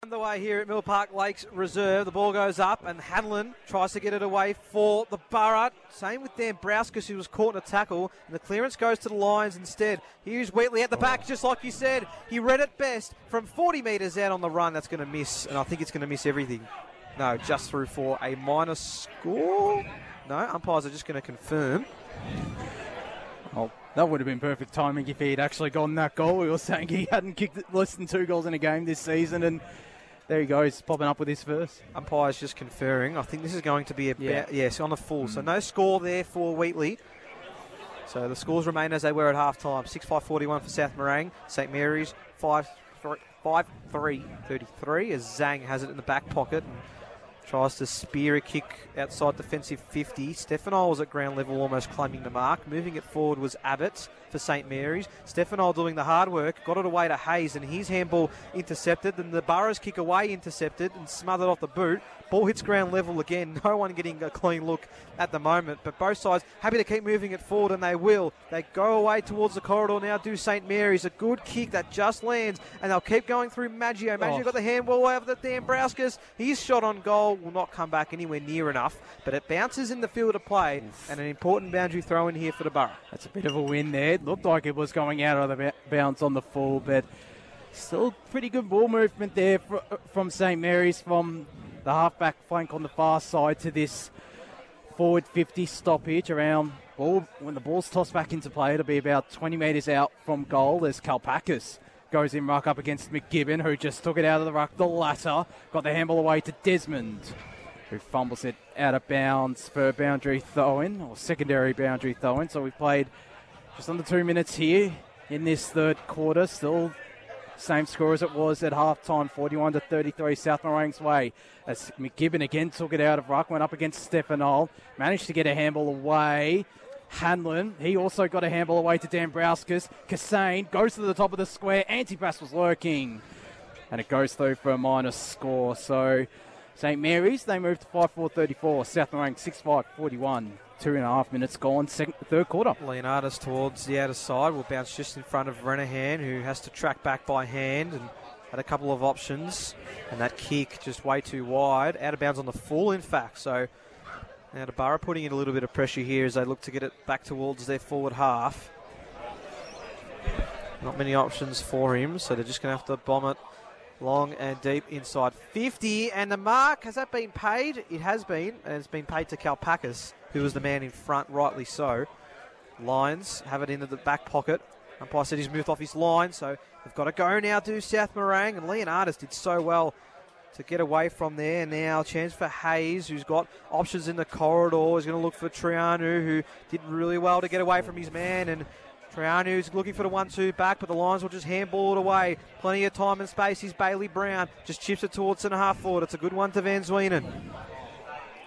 Underway here at Mill Park Lakes Reserve. The ball goes up and Hanlon tries to get it away for the Borough. Same with Dan Brouskas, who was caught in a tackle, and the clearance goes to the Lions instead. Here's Wheatley at the back, just like you said. He read it best from 40 metres out on the run. That's going to miss, and I think it's going to miss everything. No, just through for a minor score. No, umpires are just going to confirm. Oh, that would have been perfect timing if he had actually gotten that goal. We were saying he hadn't kicked less than 2 goals in a game this season, and there he goes, popping up with his first. Umpire's just conferring. I think this is going to be yes, on the full. So no score there for Wheatley. So the scores remain as they were at half-time. 6-5-41 for South Morang. St Mary's 5-3-33 as Zhang has it in the back pocket and tries to spear a kick outside defensive 50. Stefano was at ground level almost claiming the mark. Moving it forward was Abbott for St Mary's. Stefano doing the hard work, got it away to Hayes, and his handball intercepted. Then the Burrows kick away intercepted and smothered off the boot. Ball hits ground level again. No one getting a clean look at the moment, but both sides happy to keep moving it forward, and they will. They go away towards the corridor now, do St Mary's. A good kick that just lands, and they'll keep going through Maggio. Maggio got the handball over the Dan Brouskas. His shot on goal will not come back anywhere near enough, but it bounces in the field of play, and an important boundary throw in here for the Borough. That's a bit of a win there. It looked like it was going out of the bounce on the full, but still pretty good ball movement there from St Mary's, from the halfback flank on the far side to this forward 50 stoppage around ball. When the ball's tossed back into play, it'll be about 20 metres out from goal as Kalpakis goes in ruck up against McGibbon, who just took it out of the ruck. The latter got the handball away to Desmond, who fumbles it out of bounds for a boundary throw-in, or secondary boundary throw-in. So we've played just under 2 minutes here in this third quarter. Still same score as it was at half-time, 41-33 South Morang's way. As McGibbon again took it out of ruck, went up against Stefano, managed to get a handball away. Hanlon, he also got a handball away to Dan Brouskas. Kassane goes to the top of the square. Antipas was lurking, and it goes through for a minor score. So St Mary's, they moved to 5-4-34. South Morang 6-5-41. 2.5 minutes gone, third quarter. Leonardis towards the outer side will bounce just in front of Renahan, who has to track back by hand and had a couple of options. And that kick just way too wide, out of bounds on the full, in fact. So now the Borough putting in a little bit of pressure here as they look to get it back towards their forward half. Not many options for him, so they're just going to have to bomb it long and deep inside 50. And the mark, has that been paid? It has been, and it's been paid to Kalpakis, who was the man in front, rightly so. Lions have it into the back pocket. Umpire said he's moved off his line, so they've got to go now to South Morang, and Leonardis did so well to get away from there. Now chance for Hayes, who's got options in the corridor. He's going to look for Trianu, who did really well to get away from his man, and Trianu's looking for the 1-2 back, but the Lions will just handball it away. Plenty of time and space. He's Bailey Brown. Just chips it towards centre half forward. It's a good one to Van Zwienen.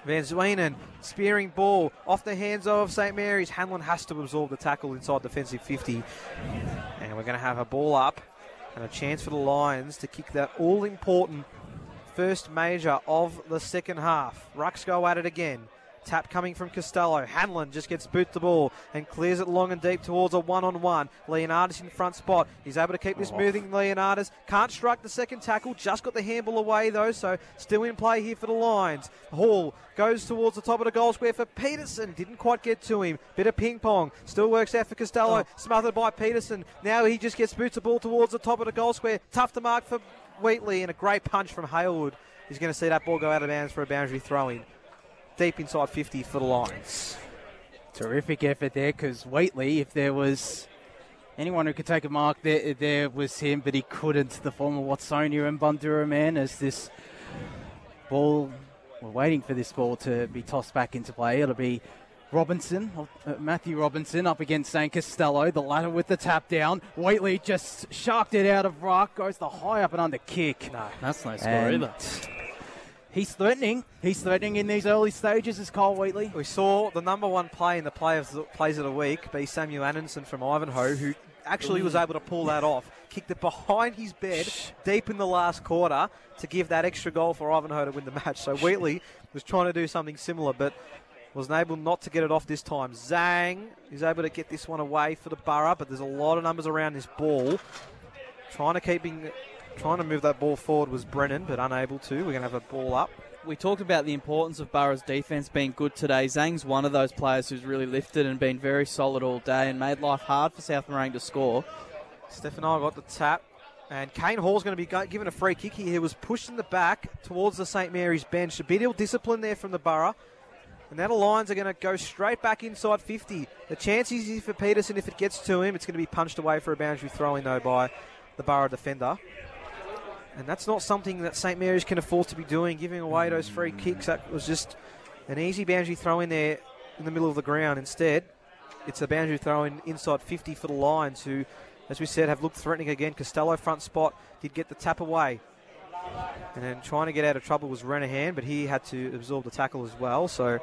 Van Zwienen, spearing ball off the hands of St Mary's. Hanlon has to absorb the tackle inside defensive 50. And we're going to have a ball up and a chance for the Lions to kick that all-important first major of the second half. Rucks go at it again. Tap coming from Costello. Hanlon just gets boot the ball and clears it long and deep towards a one-on-one. Leonardis in front spot. He's able to keep this moving. Leonardis can't strike the second tackle. Just got the handball away though, so still in play here for the Lions. Hall goes towards the top of the goal square for Peterson. Didn't quite get to him. Bit of ping pong. Still works out for Costello. Smothered by Peterson. Now he just gets boots the ball towards the top of the goal square. Tough to mark for Wheatley, and a great punch from Halewood. He's going to see that ball go out of bounds for a boundary throw-in. Deep inside 50 for the Lions. Terrific effort there, because Wheatley, if there was anyone who could take a mark, there was him, but he couldn't. The former Watsonia and Bundura man, as this ball, we're waiting for this ball to be tossed back into play. It'll be Robinson, Matthew Robinson up against St Costello, the latter with the tap down. Wheatley just sharked it out of ruck, goes the high up and under kick. No, that's no score either. He's threatening. He's threatening in these early stages, is Kyle Wheatley. We saw the number one play in the plays of the week be Samuel Anderson from Ivanhoe, who actually was able to pull that off. Kicked it behind his bed deep in the last quarter to give that extra goal for Ivanhoe to win the match. So Wheatley was trying to do something similar, but wasn't able not to get it off this time. Zhang is able to get this one away for the Borough, but there's a lot of numbers around this ball. Trying to keep Trying to move that ball forward was Brennan, but unable to. We're going to have a ball up. We talked about the importance of Borough's defence being good today. Zhang's one of those players who's really lifted and been very solid all day and made life hard for South Morang to score. Stefano got the tap, and Kane Hall's going to be given a free kick here. He was pushed in the back towards the St. Mary's bench. A bit ill discipline there from the Borough. And now the Lions are going to go straight back inside 50. The chance is easy for Peterson. If it gets to him, it's going to be punched away for a boundary throw-in, though, by the Borough defender. And that's not something that St. Mary's can afford to be doing, giving away those free kicks. That was just an easy boundary throw-in there in the middle of the ground. Instead, it's a boundary throw-in inside 50 for the Lions, who, as we said, have looked threatening again. Costello front spot did get the tap away. And then trying to get out of trouble was Renahan, but he had to absorb the tackle as well. So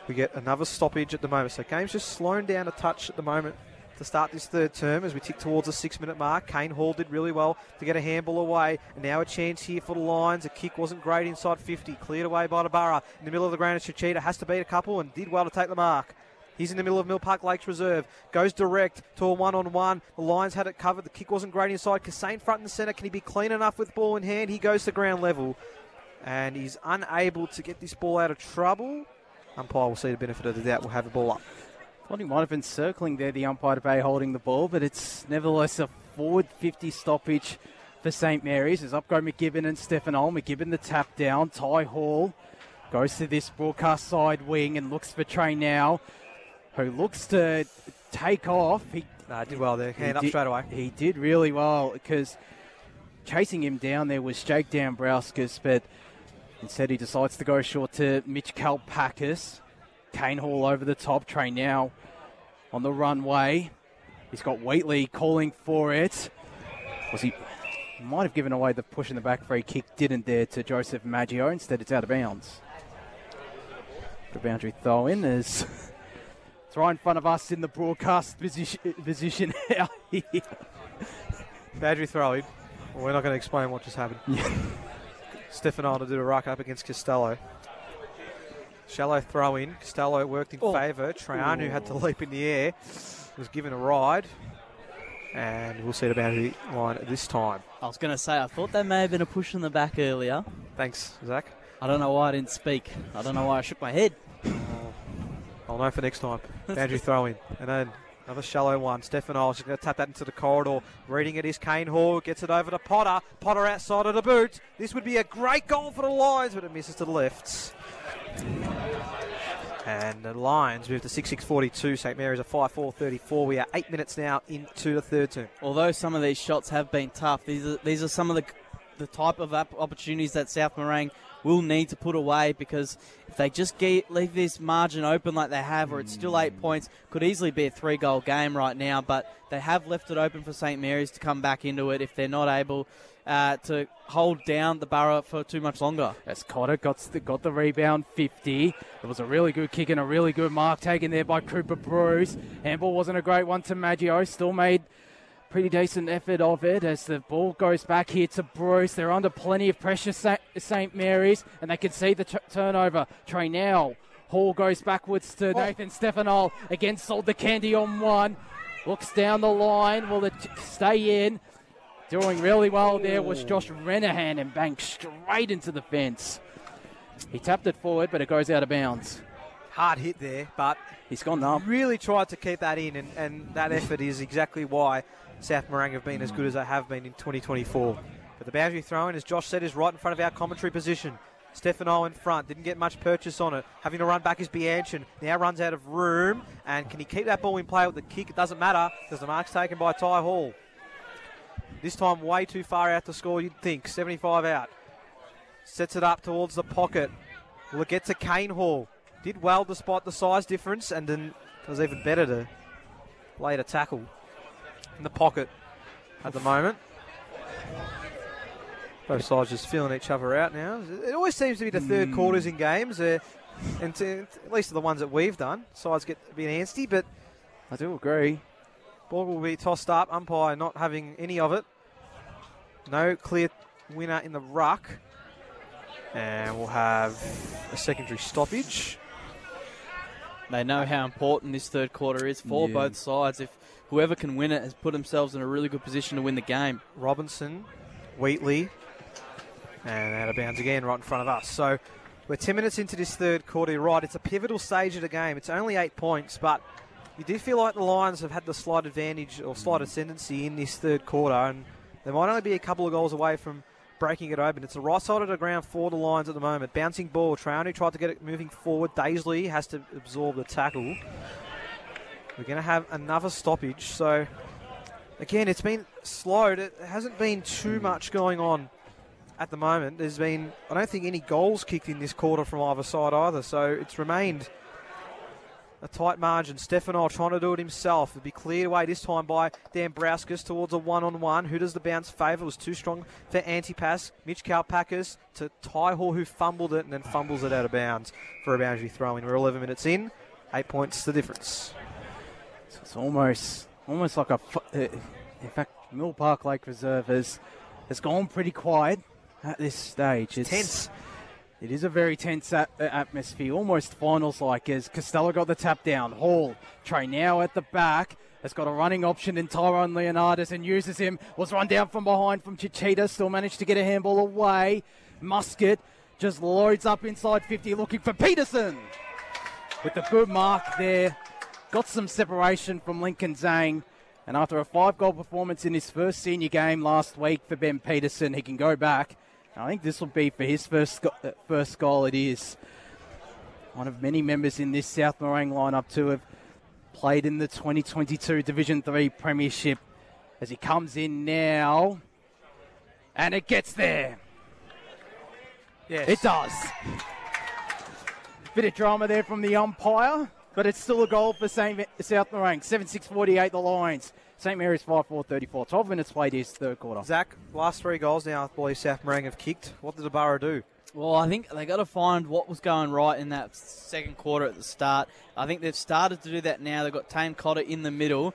we get another stoppage at the moment. So game's just slowing down a touch at the moment to start this third term as we tick towards the 6-minute mark. Kane Hall did really well to get a handball away. And now a chance here for the Lions. The kick wasn't great inside 50. Cleared away by the Borough. In the middle of the ground, Chichita has to beat a couple and did well to take the mark. He's in the middle of Mill Park Lakes Reserve. Goes direct to a one-on-one. The Lions had it covered. The kick wasn't great inside. Kassane front and centre. Can he be clean enough with ball in hand? He goes to ground level. And he's unable to get this ball out of trouble. Umpire will see the benefit of the doubt. We'll have the ball up. Thought he might have been circling there, the umpire to Bay holding the ball, but it's nevertheless a forward 50 stoppage for St. Mary's. As up go McGibbon and Stefano. McGibbon the tap down. Ty Hall goes to this broadcast side wing and looks for Trey now, who looks to take off. He did well there. Hand up straight away. He did really well because chasing him down there was Jake Dambrowskis, but instead he decides to go short to Mitch Kalpakis. Kane Hall over the top. Trey now on the runway. He's got Wheatley calling for it. He might have given away the push in the back free kick, didn't there, to Joseph Maggio. Instead it's out of bounds. The boundary throw in is... It's right in front of us in the broadcast position out here. Boundary throw-in. Well, we're not going to explain what just happened. Stefano to do a ruck up against Costello. Shallow throw-in. Costello worked in favour. Traianu had to leap in the air. Was given a ride. And we'll see the boundary line at this time. I was going to say, I thought there may have been a push in the back earlier. Thanks, Zach. I don't know why I didn't speak. I don't know why I shook my head. I'll know for next time. Boundary throw-in. And then another shallow one. Stefano is going to tap that into the corridor. Reading it is Kane Hall. Gets it over to Potter. Potter outside of the boot. This would be a great goal for the Lions, but it misses to the left. And the Lions move to 6-6-42. St. Mary's a 5-4-34. We are 8 minutes now into the third term. Although some of these shots have been tough, these are some of the type of opportunities that South Morang will need to put away, because if they just leave this margin open like they have, or it's still 8 points, could easily be a 3-goal game right now, but they have left it open for St. Mary's to come back into it if they're not able to hold down the Borough for too much longer. As Cotter got the rebound, 50. It was a really good kick and a really good mark taken there by Cooper Bruce. Handball wasn't a great one to Maggio, still made pretty decent effort of it as the ball goes back here to Bruce. They're under plenty of pressure, St. Mary's, and they can see the turnover. Trey now. Hall goes backwards to Nathan Stefano. Again, sold the candy on one. Looks down the line. Will it stay in? Doing really well there was Josh Renahan and banked straight into the fence. He tapped it forward, but it goes out of bounds. Hard hit there, but he's gone up. Really tried to keep that in, and that effort is exactly why South Morang have been as good as they have been in 2024. But the boundary throw-in, as Josh said, is right in front of our commentary position. Stefano in front, didn't get much purchase on it. Having to run back is Bianchin. Now runs out of room, and can he keep that ball in play with the kick? It doesn't matter, because the mark's taken by Ty Hall. This time way too far out to score, you'd think. 75 out. Sets it up towards the pocket. Will it get to Kane Hall? Did well despite the size difference, and then it was even better to later tackle in the pocket at the moment. Both sides just feeling each other out now. It always seems to be the third quarters in games, and at least the ones that we've done. Sides get a bit antsy, but I do agree. Ball will be tossed up. Umpire not having any of it. No clear winner in the ruck. And we'll have a secondary stoppage. They know how important this third quarter is for both sides. If whoever can win it has put themselves in a really good position to win the game. Robinson, Wheatley, and out of bounds again right in front of us. So we're 10 minutes into this third quarter. You're right, it's a pivotal stage of the game. It's only 8 points, but you do feel like the Lions have had the slight advantage or slight ascendancy in this third quarter, and they might only be a couple of goals away from breaking it open. It's the right side of the ground for the Lions at the moment. Bouncing ball. Traianu tried to get it moving forward. Daisley has to absorb the tackle. We're going to have another stoppage. So, again, it's been slowed. It hasn't been too much going on at the moment. There's been, I don't think, any goals kicked in this quarter from either side either. So, it's remained a tight margin. Stefano trying to do it himself. It'll be cleared away this time by Dan Brauskis towards a one-on-one. Who does the bounce favour? It was too strong for Antipas. Mitch Kalpakis to Tyhall, who fumbled it and then fumbles it out of bounds for a boundary throw-in. We're 11 minutes in. 8 points the difference. So it's almost like in fact, Mill Park Lake Reserve has gone pretty quiet at this stage. It's tense. It is a very tense atmosphere, almost finals-like, as Costello got the tap down. Hall, Trey now at the back, has got a running option in Tyrone Leonardis and uses him. Was run down from behind from Chichita, still managed to get a handball away. Musket just loads up inside 50, looking for Peterson. With the good mark there, got some separation from Lincoln Zhang. And after a 5-goal performance in his first senior game last week for Ben Peterson, he can go back. I think this will be for his first goal. It is one of many members in this South Morang lineup to have played in the 2022 Division 3 Premiership as he comes in now. And it gets there. Yes. It does. Bit of drama there from the umpire, but it's still a goal for South Morang. 7-6-48 the Lions. St. Mary's 5-4-34. 12 minutes played his third quarter. Zach, last 3 goals now I believe South Morang have kicked. What did the Borough do? Well, I think they got to find what was going right in that second quarter at the start. I think they've started to do that now. They've got Tame Cotter in the middle.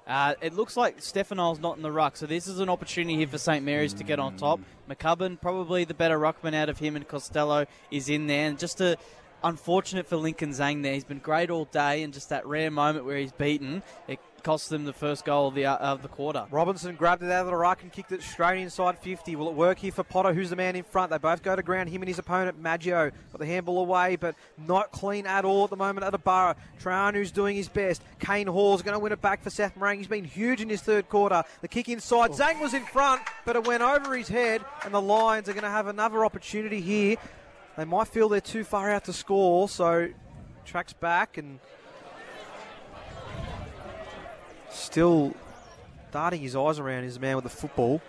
It looks like Stefano's not in the ruck, so this is an opportunity here for St. Mary's to get on top. McCubbin, probably the better ruckman out of him, and Costello is in there. And just unfortunate for Lincoln Zhang there. He's been great all day, and just that rare moment where he's beaten, it cost them the first goal of the quarter. Robinson grabbed it out of the ruck and kicked it straight inside 50. Will it work here for Potter, who's the man in front? They both go to ground, him and his opponent, Maggio. Got the handball away, but not clean at all at the moment at the Borough. Traianu's doing his best. Kane Hall's going to win it back for South Morang. He's been huge in his third quarter. The kick inside. Zhang was in front, but it went over his head, and the Lions are going to have another opportunity here. They might feel they're too far out to score, so tracks back and still darting his eyes around is the man with the football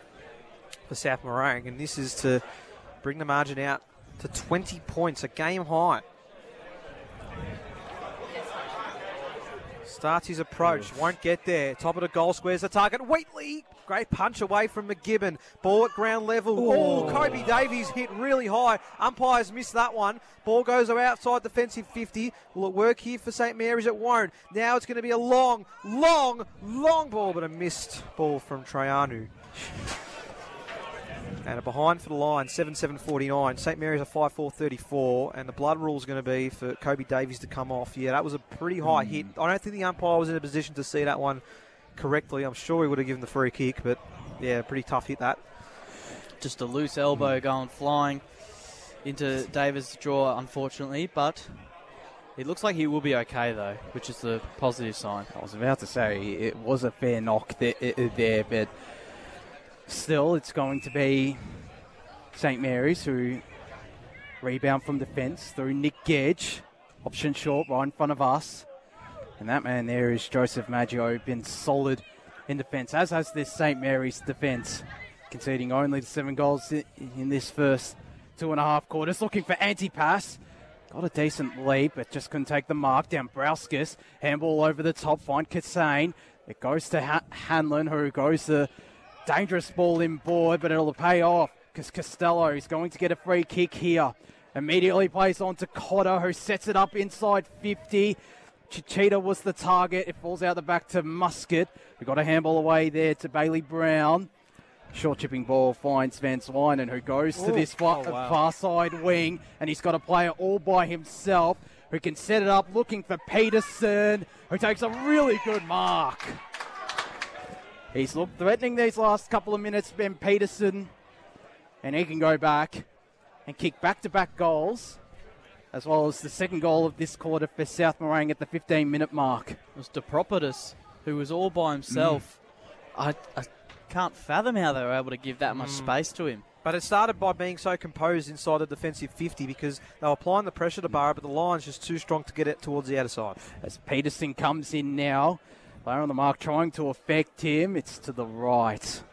for South Morang, and this is to bring the margin out to 20 points, a game high. Starts his approach, won't get there. Top of the goal square's the target. Wheatley, great punch away from McGibbon. Ball at ground level. Oh, Kobe Davies hit really high. Umpires missed that one. Ball goes outside defensive 50. Will it work here for St. Mary's? It won't. Now it's going to be a long ball, but a missed ball from Traianu. And a behind for the Lions, 7-7-49. St. Mary's are 5-4-34, and the blood rule is going to be for Kobe Davies to come off. Yeah, that was a pretty high hit. I don't think the umpire was in a position to see that one correctly. I'm sure he would have given the free kick, but yeah, pretty tough hit that. Just a loose elbow going flying into Davis' jaw, unfortunately, but it looks like he will be okay, though, which is the positive sign. I was about to say, it was a fair knock there, but still, it's going to be St. Mary's who rebound from defence through Nick Gedge. Option short right in front of us. And that man there is Joseph Maggio, been solid in defence, as has this St. Mary's defence, conceding only 7 goals in this first 2.5 quarters. Looking for Antipas. Got a decent lead, but just couldn't take the mark. Down Brauskis. Handball over the top. Find Kassane. It goes to Hanlon, who goes to dangerous ball in board, but it'll pay off because Costello is going to get a free kick here. Immediately plays on to Cotter, who sets it up inside 50. Chichita was the target. It falls out the back to Musket. We got a handball away there to Bailey Brown. Short chipping ball finds Van Swynen, who goes to this far side wing, and he's got a player all by himself who can set it up, looking for Peterson, who takes a really good mark. He's looked threatening these last couple of minutes, Ben Peterson, and he can go back and kick back-to-back goals, as well as the second goal of this quarter for South Morang at the 15-minute mark. It was DePropotis, who was all by himself. I can't fathom how they were able to give that much space to him. But it started by being so composed inside the defensive 50 because they were applying the pressure to Barra, but the line's just too strong to get it towards the outer side. As Peterson comes in now, player on the mark trying to affect him. It's to the right.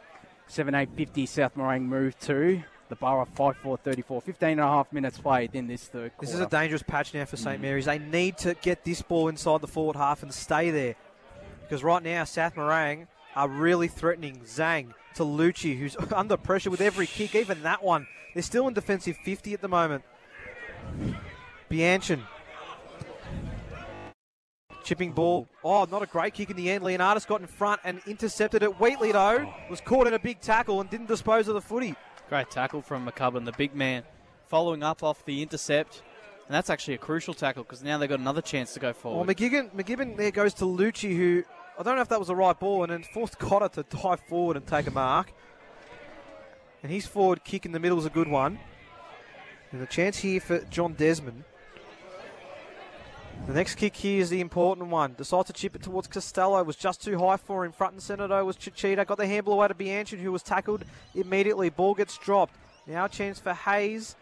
7-8-50 South Morang move to the Borough 5-4-34. 15 and a half minutes played in this third quarter. This is a dangerous patch now for St. Mary's. They need to get this ball inside the forward half and stay there. Because right now, South Morang are really threatening Zhang to Lucci, who's under pressure with every kick, even that one. They're still in defensive 50 at the moment. Bianchin. Chipping ball. Oh, not a great kick in the end. Leonardis got in front and intercepted it. Wheatley, though, was caught in a big tackle and didn't dispose of the footy. Great tackle from McCubbin, the big man, following up off the intercept. And that's actually a crucial tackle because now they've got another chance to go forward. Well, McGibbon there goes to Lucci, who, I don't know if that was the right ball, and then forced Cotter to dive forward and take a mark. And his forward kick in the middle is a good one. There's a chance here for John Desmond. The next kick here is the important one. Decides to chip it towards Costello. Was just too high for him. Front and centre, though, was Chichita. Got the handball away to Bianchin, who was tackled immediately. Ball gets dropped. Now a chance for Hayes.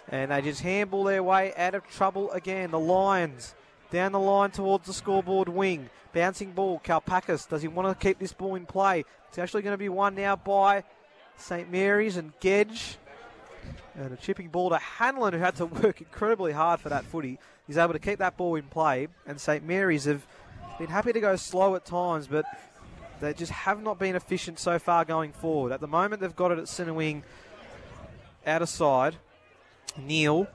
And they just handball their way out of trouble again. The Lions down the line towards the scoreboard wing. Bouncing ball. Kalpakis. Does he want to keep this ball in play? It's actually going to be won now by St. Mary's and Gedge. And a chipping ball to Hanlon, who had to work incredibly hard for that footy. He's able to keep that ball in play. And St. Mary's have been happy to go slow at times, but they just have not been efficient so far going forward. At the moment, they've got it at centre wing, outer side. Neal.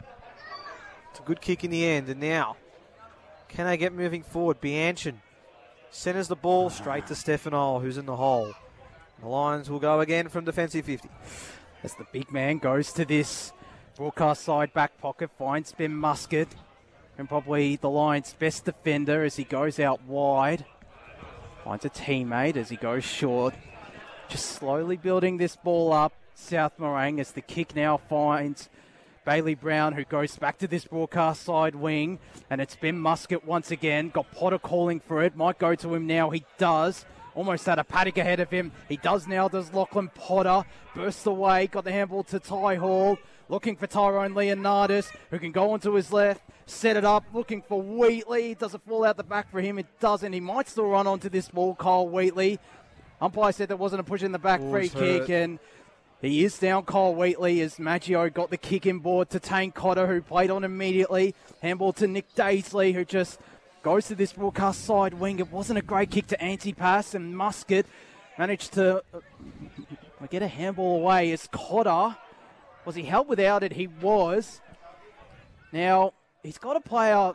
It's a good kick in the end. And now, can they get moving forward? Bianchin centres the ball straight to Stefano, who's in the hole. The Lions will go again from defensive 50. As the big man goes to this broadcast side back pocket, finds Ben Muscat, and probably the Lions' best defender as he goes out wide. Finds a teammate as he goes short. Just slowly building this ball up. South Morang as the kick now finds Bailey Brown, who goes back to this broadcast side wing. And it's Ben Muscat once again. Got Potter calling for it. Might go to him now. He does. Almost had a paddock ahead of him. He does now, does Lachlan Potter. Bursts away, got the handball to Ty Hall. Looking for Tyrone Leonardis, who can go onto his left. Set it up, looking for Wheatley. Does it fall out the back for him? It doesn't. He might still run onto this ball, Kyle Wheatley. Umpire said there wasn't a push in the back, free kick. And he is down, Kyle Wheatley, as Maggio got the kick in board to Tane Cotter, who played on immediately. Handball to Nick Daisley, who just goes to this broadcast side wing. It wasn't a great kick to anti-pass, and Muscat managed to get a handball away as Cotter. Was he held without it? He was. Now, he's got a player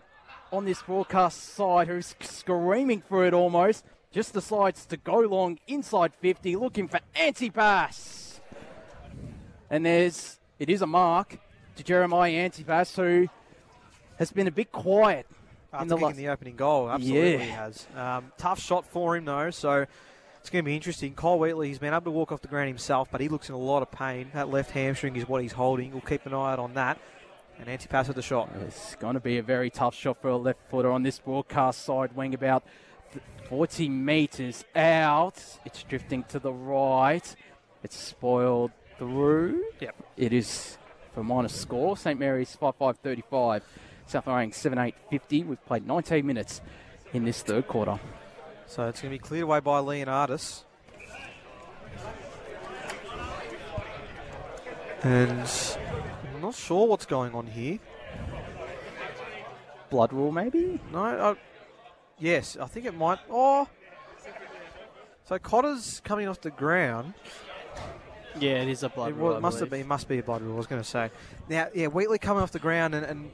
on this broadcast side who's screaming for it almost. Just decides to go long inside 50, looking for anti-pass. And it is a mark to Jeremiah Antipas, who has been a bit quiet. After kicking the opening goal, absolutely he has. Tough shot for him, though, so it's going to be interesting. Kyle Wheatley, he's been able to walk off the ground himself, but he looks in a lot of pain. That left hamstring is what he's holding. We'll keep an eye out on that. And Antipas with the shot. It's going to be a very tough shot for a left footer on this broadcast side wing, about 40 metres out. It's drifting to the right. It's spoiled through. Yep. It is for minus score. St. Mary's 5-5-35. South Morang 7-8-50. We've played 19 minutes in this third quarter. So it's going to be cleared away by Leonardis. And I'm not sure what's going on here. Blood rule, maybe? No. Yes, I think it might. Oh. So Cotter's coming off the ground. Yeah, it is a blood rule. It must be a blood rule, I was going to say. Now, yeah, Wheatley coming off the ground and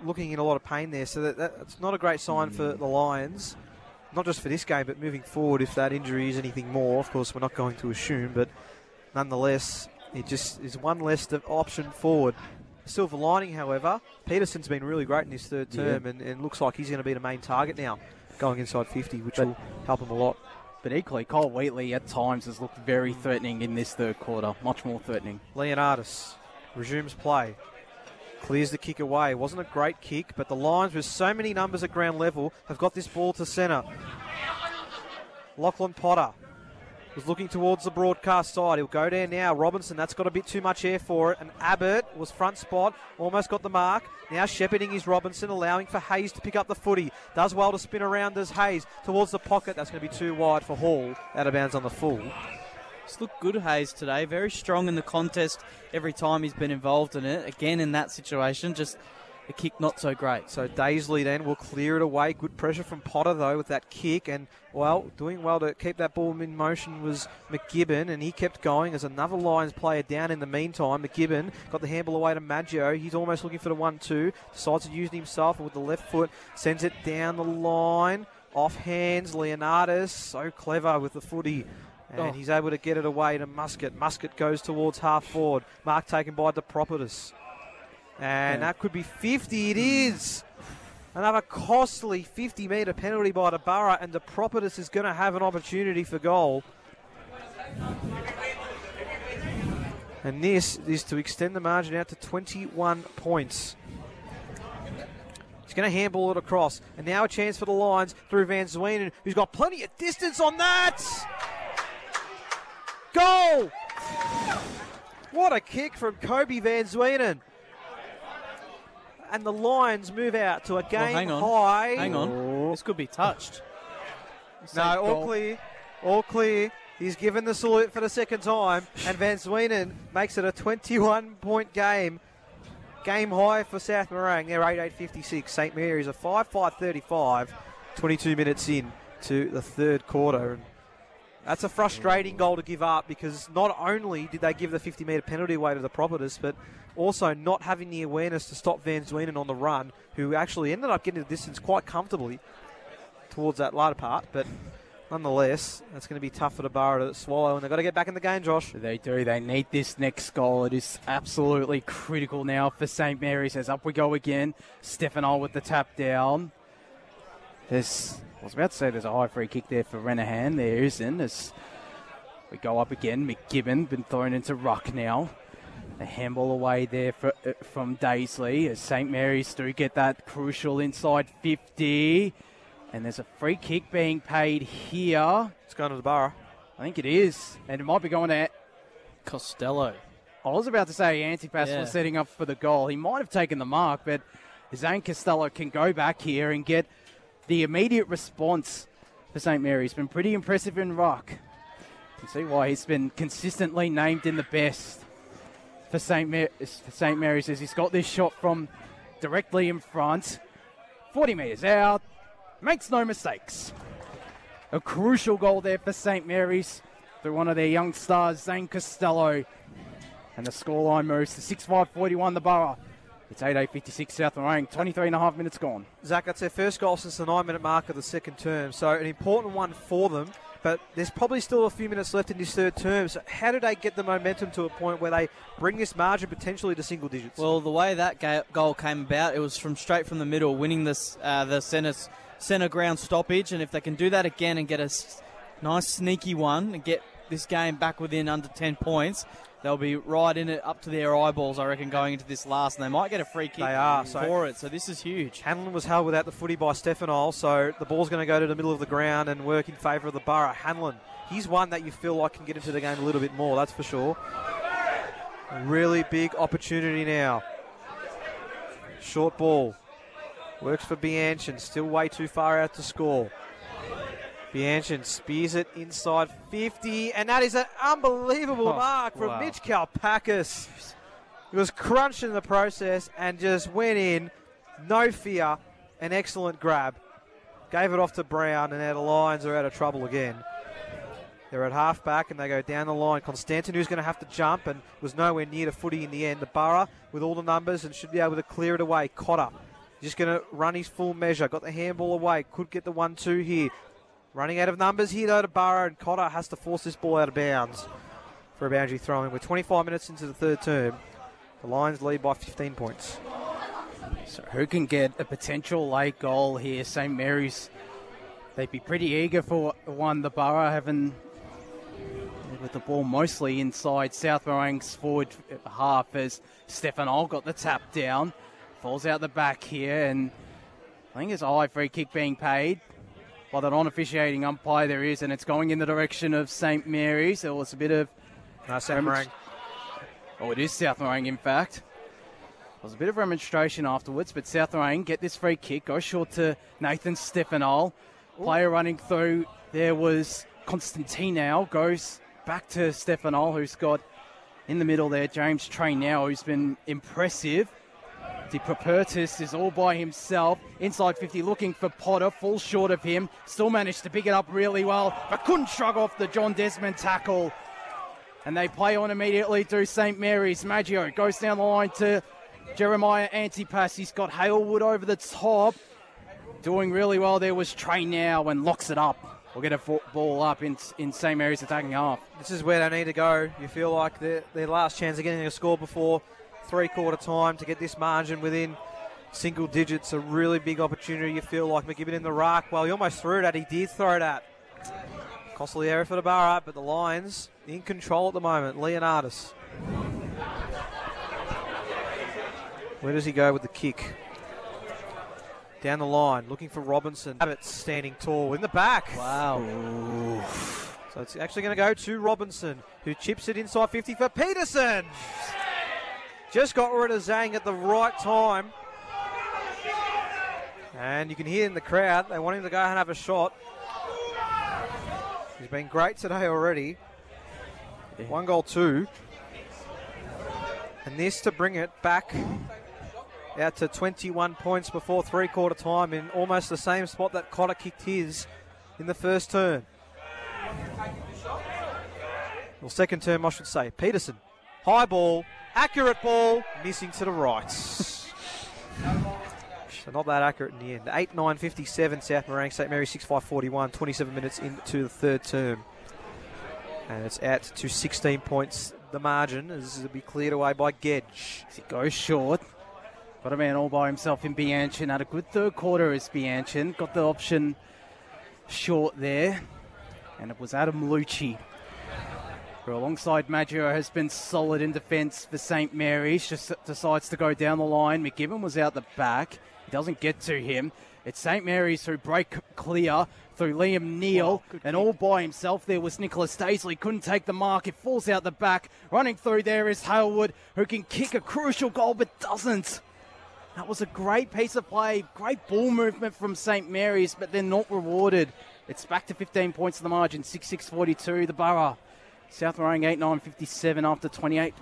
looking in a lot of pain there, so that's not a great sign for the Lions. Not just for this game, but moving forward, if that injury is anything more. Of course, we're not going to assume, but nonetheless, it just is one less option forward. Silver lining, however, Peterson's been really great in his third term and looks like he's going to be the main target now, going inside 50, which will help him a lot. But equally, Cole Wheatley at times has looked very threatening in this third quarter, much more threatening. Leonardis resumes play. Clears the kick away. Wasn't a great kick, but the Lions, with so many numbers at ground level, have got this ball to centre. Lachlan Potter was looking towards the broadcast side. He'll go there now. Robinson, that's got a bit too much air for it. And Abbott was front spot, almost got the mark. Now shepherding is Robinson, allowing for Hayes to pick up the footy. Does well to spin around as Hayes towards the pocket. That's going to be too wide for Hall. Out of bounds on the full. It's looked good, Hayes, today. Very strong in the contest every time he's been involved in it. Again, in that situation, just the kick not so great. So Daisley then will clear it away. Good pressure from Potter, though, with that kick. And, well, doing well to keep that ball in motion was McGibbon, and he kept going as another Lions player down in the meantime. McGibbon got the handball away to Maggio. He's almost looking for the 1-2. Decides to use it himself, and with the left foot, sends it down the line. Off hands, Leonardis. So clever with the footy. And he's able to get it away to Muscat. Muscat goes towards half forward. Mark taken by DePropotis. And that could be 50. It is. Another costly 50-metre penalty by the Borough, and DePropotis is going to have an opportunity for goal. And this is to extend the margin out to 21 points. He's going to handball it across. And now a chance for the Lions through Van Zwenen, who's got plenty of distance on that. Goal! What a kick from Kobe Van Zwenen. And the Lions move out to a game high. Hang on. This could be touched. No, all clear. All clear. He's given the salute for the second time. And Van Zwenen makes it a 21-point game. Game high for South Morang. They're 8-8-56. St. Mary's a 5-5-35. 22 minutes in to the third quarter. And that's a frustrating goal to give up, because not only did they give the 50-metre penalty away to the Properties, but also not having the awareness to stop Van Zwenen on the run, who actually ended up getting the distance quite comfortably towards that latter part. But nonetheless, that's going to be tough for the Borough to swallow, and they've got to get back in the game, Josh. They do. They need this next goal. It is absolutely critical now for St. Mary's, as up we go again. Stefano with the tap down. I was about to say there's a high free kick there for Renahan. There isn't. As we go up again, McGibbon been thrown into ruck now. A handball away there from Daisley, as St. Mary's do get that crucial inside 50. And there's a free kick being paid here. It's going to the Borough. I think it is. And it might be going to Costello. I was about to say Antipas was setting up for the goal. He might have taken the mark, but Zane Costello can go back here and get the immediate response for St. Mary's. Been pretty impressive in ruck. You can see why he's been consistently named in the best for St. Mary's, as he's got this shot from directly in front. 40 metres out. Makes no mistakes. A crucial goal there for St. Mary's through one of their young stars, Zane Costello. And the scoreline moves to 6-5-41 the Borough. It's 8-8-56 South Morang, 23 and a half minutes gone. Zach, that's their first goal since the 9-minute mark of the second term, so an important one for them, but there's probably still a few minutes left in this third term. So how do they get the momentum to a point where they bring this margin potentially to single digits? Well, the way that goal came about, it was straight from the middle, winning this the centre ground stoppage, and if they can do that again and get a nice sneaky one and get this game back within under 10 points, they'll be right in it up to their eyeballs, I reckon, going into this last, and they might get a free kick for it, so this is huge. Hanlon was held without the footy by Stefano, so the ball's going to go to the middle of the ground and work in favour of the Borough. Hanlon, he's one that you feel like can get into the game a little bit more, that's for sure. Really big opportunity now. Short ball. Works for Bianchin, still way too far out to score. Bianchin spears it inside 50, and that is an unbelievable mark from Mitch Kalpakis. He was crunched in the process and just went in, no fear, an excellent grab. Gave it off to Brown, and now the Lions are out of trouble again. They're at half-back, and they go down the line. Constantinu's going to have to jump, and was nowhere near the footy in the end. The Borough, with all the numbers, and should be able to clear it away. Cotter, just going to run his full measure. Got the handball away, could get the 1-2 here. Running out of numbers here, though, to Borough, and Cotter has to force this ball out of bounds for a boundary throw-in. We're 25 minutes into the third term. The Lions lead by 15 points. So who can get a potential late goal here? St. Mary's they'd be pretty eager for one. The Borough having with the ball mostly inside South Morang's forward half as Stefano got the tap down. Falls out the back here, and I think there's a high free kick being paid by the non-officiating umpire. There is, and it's going in the direction of St. Mary's. There was a bit of... No, South Morang. Oh, it is South Morang, in fact. There was a bit of remonstration afterwards, but South Morang get this free kick, goes short to Nathan Stefano. Player running through, there was Constantino, goes back to Stefano, who's got in the middle there James Traynell, who's been impressive. Di Propertis is all by himself, inside 50, looking for Potter, falls short of him, still managed to pick it up really well, but couldn't shrug off the John Desmond tackle. And they play on immediately to St. Mary's. Maggio goes down the line to Jeremiah Antipas. He's got Halewood over the top. Doing really well there was Trey now and locks it up. We'll get a ball up in St. Mary's attacking half. This is where they need to go. You feel like their last chance of getting a score before three-quarter time to get this margin within single digits. A really big opportunity, you feel like. McGibbon in the ruck. Well, he almost threw it at. He did throw it at. Costly area for the Borough, but the Lions in control at the moment. Leonardis. Where does he go with the kick? Down the line, looking for Robinson. Abbott's standing tall in the back. Wow. Ooh. So it's actually going to go to Robinson, who chips it inside 50 for Peterson. Just got rid of Zhang at the right time. And you can hear in the crowd, they want him to go and have a shot. He's been great today already. 1 goal, 2. And this to bring it back out to 21 points before three-quarter time in almost the same spot that Cotter kicked his in the first term. Well, second term, I should say. Peterson, high ball, accurate ball, missing to the right. So not that accurate in the end. 8-9-57, South Morang, St. Mary's 6-5-41, 27 minutes into the third term. And it's out to 16 points, the margin, as it'll be cleared away by Gedge. It goes short. Got a man all by himself in Bianchin. Had a good third quarter as Bianchin. Got the option short there. And it was Adam Lucci, who alongside Maggio has been solid in defence for St. Mary's. Just decides to go down the line. McGibbon was out the back. He doesn't get to him. It's St. Mary's who break clear through Liam Neal. And all by himself there was Nicholas Daisley. Couldn't take the mark. It falls out the back. Running through there is Halewood, who can kick a crucial goal but doesn't. That was a great piece of play. Great ball movement from St. Mary's, but they're not rewarded. It's back to 15 points in the margin. 6-6-42, the Borough. South Morang 8-9-57 after 28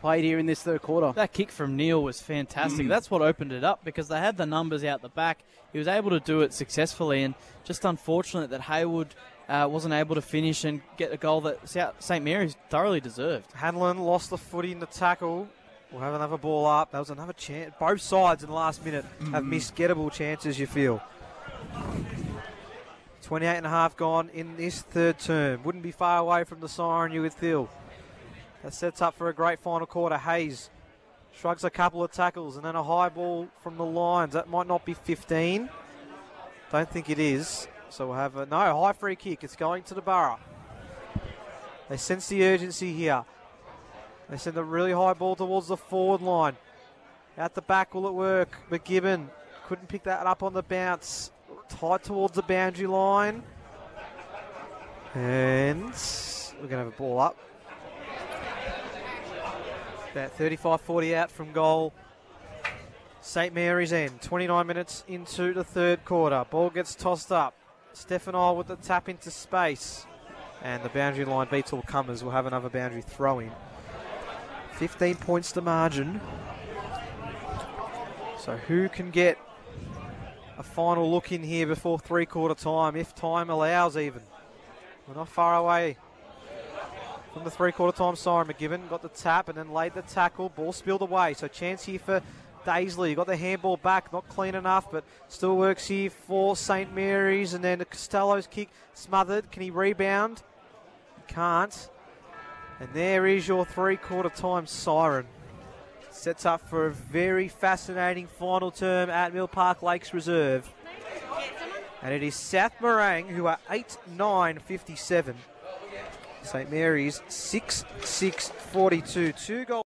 played here in this third quarter. That kick from Neal was fantastic. That's what opened it up because they had the numbers out the back. He was able to do it successfully, and just unfortunate that Halewood wasn't able to finish and get a goal that St. Mary's thoroughly deserved. Hanlon lost the footy in the tackle. We'll have another ball up. That was another chance. Both sides in the last minute have missed gettable chances, you feel. 28 and a half gone in this third term. Wouldn't be far away from the siren, you would feel. That sets up for a great final quarter. Hayes shrugs a couple of tackles and then a high ball from the lines. That might not be 15. Don't think it is. So we'll have high free kick. It's going to the Borough. They sense the urgency here. They send a really high ball towards the forward line. Out the back, will it work? McGibbon couldn't pick that up on the bounce. Tight towards the boundary line. And we're going to have a ball up. About 35-40 out from goal. St. Mary's end. 29 minutes into the third quarter. Ball gets tossed up. Stefano with the tap into space. And the boundary line beats all comers. We'll have another boundary throw-in. 15 points to margin. So who can get a final look in here before three-quarter time, if time allows even? We're not far away from the three-quarter time siren. McGibbon got the tap and then laid the tackle. Ball spilled away, so chance here for Daisley. Got the handball back, not clean enough, but still works here for St. Mary's. And then Costello's kick smothered. Can he rebound? He can't. And there is your three-quarter time siren. Sets up for a very fascinating final term at Mill Park Lakes Reserve. And it is South Morang who are 8-9-57. St Mary's 6-6-42. 2 goals.